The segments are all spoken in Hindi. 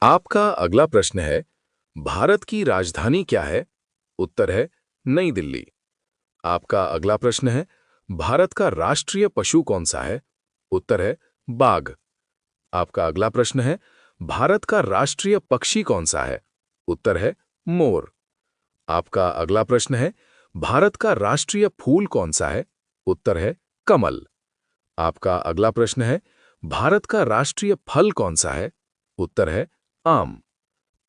आपका अगला प्रश्न है, भारत की राजधानी क्या है? उत्तर है नई दिल्ली। आपका अगला प्रश्न है, भारत का राष्ट्रीय पशु कौन सा है? उत्तर है बाघ। आपका अगला प्रश्न है, भारत का राष्ट्रीय पक्षी कौन सा है? उत्तर है मोर। आपका अगला प्रश्न है, भारत का राष्ट्रीय फूल कौन सा है? उत्तर है कमल। आपका अगला प्रश्न है, भारत का राष्ट्रीय फल कौन सा है? उत्तर है आम।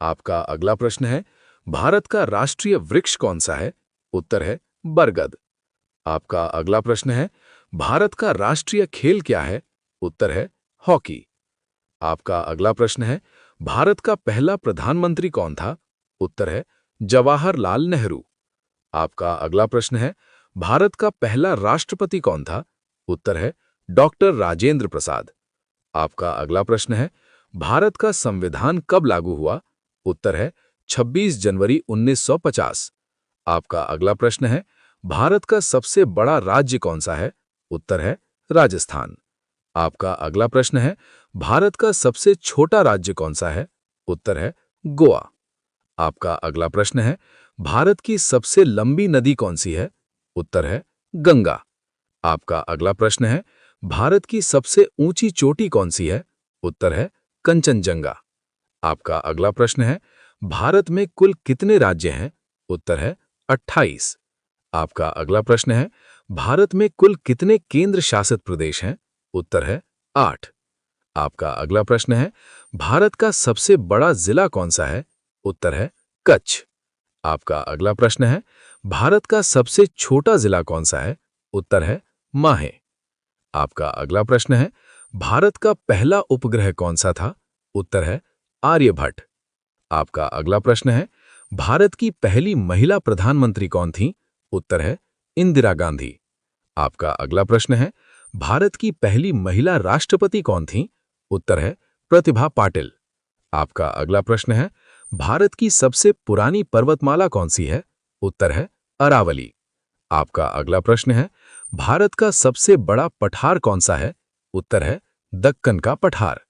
आपका अगला प्रश्न है, भारत का राष्ट्रीय वृक्ष कौन सा है? उत्तर है बरगद। आपका अगला प्रश्न है, भारत का राष्ट्रीय खेल क्या है? उत्तर है हॉकी। आपका अगला प्रश्न है, भारत का पहला प्रधानमंत्री कौन था? उत्तर है जवाहरलाल नेहरू। आपका अगला प्रश्न है, भारत का पहला राष्ट्रपति कौन था? उत्तर है डॉक्टर राजेंद्र प्रसाद। आपका अगला प्रश्न है, भारत का संविधान कब लागू हुआ? उत्तर है 26 जनवरी 1950। आपका अगला प्रश्न है, भारत का सबसे बड़ा राज्य कौन सा है? उत्तर है राजस्थान। आपका अगला प्रश्न है, भारत का सबसे छोटा राज्य कौन सा है? उत्तर है गोवा। आपका अगला प्रश्न है, भारत की सबसे लंबी नदी कौन सी है? उत्तर है गंगा। आपका अगला प्रश्न है, भारत की सबसे ऊंची चोटी कौन सी है? उत्तर है कंचनजंगा। आपका अगला प्रश्न है, भारत में कुल कितने राज्य हैं? उत्तर है 28। आपका अगला प्रश्न है, भारत में कुल कितने केंद्र शासित प्रदेश हैं? उत्तर है 8। आपका अगला प्रश्न है, भारत का सबसे बड़ा जिला कौन सा है? उत्तर है कच्छ। आपका अगला प्रश्न है, भारत का सबसे छोटा जिला कौन सा है? उत्तर है माहे। आपका अगला प्रश्न है, भारत का पहला उपग्रह कौन सा था? उत्तर है आर्यभट्ट। आपका अगला प्रश्न है, भारत की पहली महिला प्रधानमंत्री कौन थी? उत्तर है इंदिरा गांधी। आपका अगला प्रश्न है, भारत की पहली महिला राष्ट्रपति कौन थी? उत्तर है प्रतिभा पाटिल। आपका अगला प्रश्न है, भारत की सबसे पुरानी पर्वतमाला कौन सी है? उत्तर है अरावली। आपका अगला प्रश्न है, भारत का सबसे बड़ा पठार कौन सा है? उत्तर है दक्कन का पठार।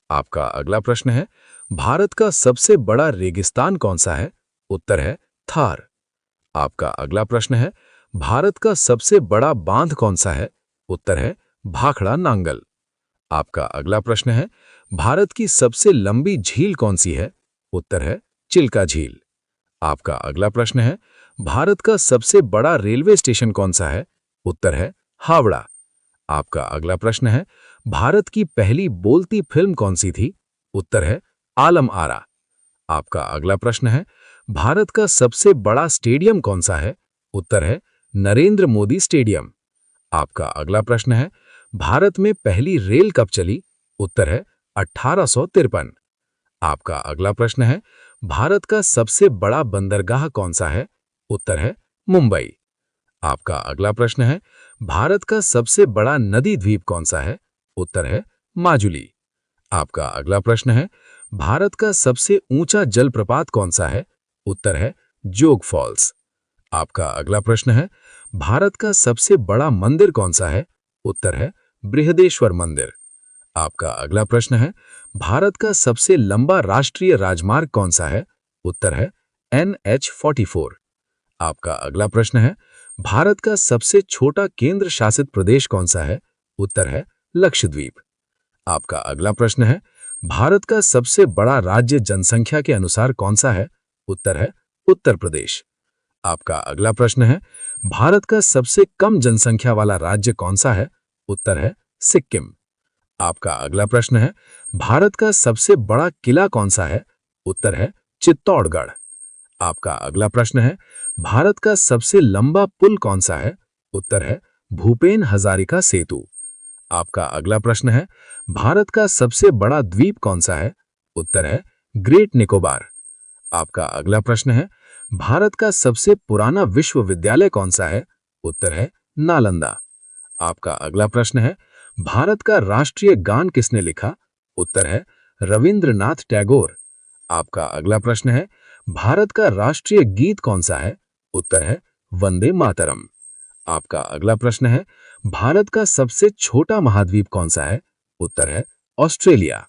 आपका अगला प्रश्न है, भारत का सबसे बड़ा रेगिस्तान कौन सा है? उत्तर है थार। आपका अगला प्रश्न है, भारत का सबसे बड़ा बांध कौन सा है? उत्तर है भाखड़ा नांगल। आपका अगला प्रश्न है, भारत की सबसे लंबी झील कौन सी है? उत्तर है चिल्का झील। आपका अगला प्रश्न है, भारत का सबसे बड़ा रेलवे स्टेशन कौन सा है? उत्तर है हावड़ा। आपका अगला प्रश्न है, भारत की पहली बोलती फिल्म कौन सी थी? उत्तर है आलम आरा। आपका अगला प्रश्न है, भारत का सबसे बड़ा स्टेडियम कौन सा है? उत्तर है नरेंद्र मोदी स्टेडियम। आपका अगला प्रश्न है, भारत में पहली रेल कब चली? उत्तर है 1853। आपका अगला प्रश्न है, भारत का सबसे बड़ा बंदरगाह कौन सा है? उत्तर है मुंबई। आपका अगला प्रश्न है, भारत का सबसे बड़ा नदी द्वीप कौन सा है? उत्तर है माजुली। आपका अगला प्रश्न है, भारत का सबसे ऊंचा जलप्रपात कौन सा है? उत्तर है जोग फॉल्स। आपका अगला प्रश्न है, भारत का सबसे बड़ा मंदिर कौन सा है? उत्तर है बृहदेश्वर मंदिर। आपका अगला प्रश्न है, भारत का सबसे लंबा राष्ट्रीय राजमार्ग कौन सा है? उत्तर है NH44। आपका अगला प्रश्न है, भारत का सबसे छोटा केंद्र शासित प्रदेश कौन सा है? उत्तर है लक्षद्वीप। आपका अगला प्रश्न है, भारत का सबसे बड़ा राज्य जनसंख्या के अनुसार कौन सा है? उत्तर है उत्तर प्रदेश। आपका अगला प्रश्न है, भारत का सबसे कम जनसंख्या वाला राज्य कौन सा है? उत्तर है सिक्किम। आपका अगला प्रश्न है, भारत का सबसे बड़ा किला कौन सा है? उत्तर है चित्तौड़गढ़। आपका अगला प्रश्न है, भारत का सबसे लंबा पुल कौन सा है? उत्तर है भूपेन हजारिका सेतु। आपका अगला प्रश्न है, भारत का सबसे बड़ा द्वीप कौन सा है? उत्तर है ग्रेट निकोबार। आपका अगला प्रश्न है, भारत का सबसे पुराना विश्वविद्यालय कौन सा है? उत्तर है नालंदा। आपका अगला प्रश्न है, भारत का राष्ट्रीय गान किसने लिखा? उत्तर है रविंद्रनाथ टैगोर। आपका अगला प्रश्न है, भारत का राष्ट्रीय गीत कौन सा है? उत्तर है वंदे मातरम। आपका अगला प्रश्न है, भारत का सबसे छोटा महाद्वीप कौन सा है? उत्तर है ऑस्ट्रेलिया।